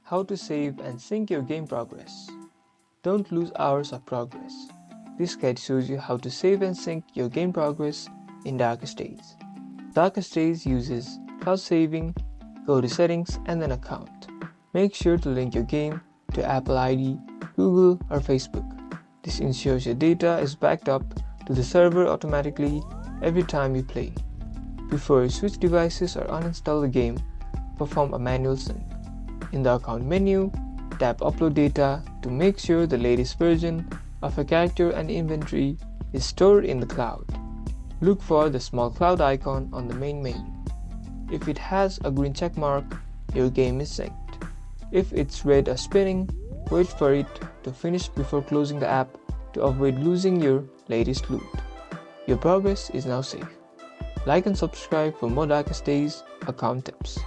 How to save and sync your game progress. Don't lose hours of progress. This guide shows you how to save and sync your game progress in Darkest Days. Darkest Days uses cloud saving. Go to settings and then account. Make sure to link your game to Apple ID, Google or Facebook. This ensures your data is backed up to the server automatically every time you play. Before you switch devices or uninstall the game, perform a manual sync. In the account menu, tap Upload Data to make sure the latest version of a character and inventory is stored in the cloud. Look for the small cloud icon on the main menu. If it has a green check mark, your game is synced. If it's red or spinning, wait for it to finish before closing the app to avoid losing your latest loot. Your progress is now safe. Like and subscribe for more Darkest Days account tips.